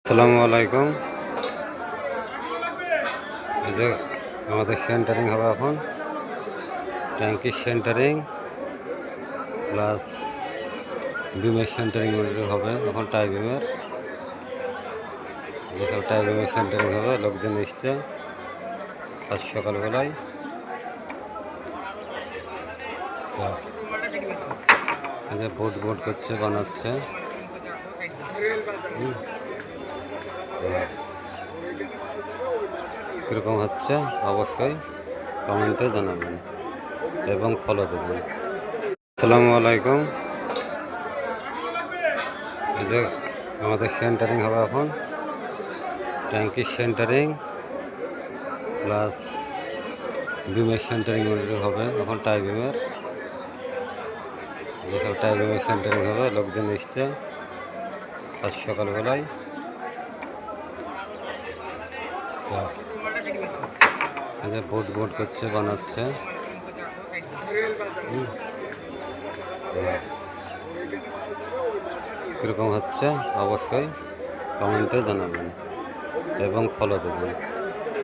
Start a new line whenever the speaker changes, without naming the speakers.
আসসালামু আলাইকুম। এই যে আমাদের সেন্টারিং হবে এখন, ট্যাঙ্কির সেন্টারিং প্লাস বিমের সেন্টারিং হবে এখন। টাই বিমের যেসব টাই বিমের সেন্টারিং হবে, লোকজন এসছে আজ সকালবেলায়। এই যে বোট বোট করছে, বানাচ্ছে। কীরকম হচ্ছে অবশ্যই কমেন্টে জানাবেন এবং ফলো দেবেন। আসসালামু আলাইকুম। এই যে আমাদের সেন্টারিং হবে এখন, ট্যাঙ্কির সেন্টারিং প্লাস বিমের সেন্টারিং হবে এখন। টাই বিমের যেসব টাই বিমের সেন্টারিং হবে, লোকজন এসছে আজ সকালবেলায়। এই যে বোট বোট করছে, বানাচ্ছে। কীরকম হচ্ছে অবশ্যই কমেন্টে জানাবেন এবং ফলো দেবেন।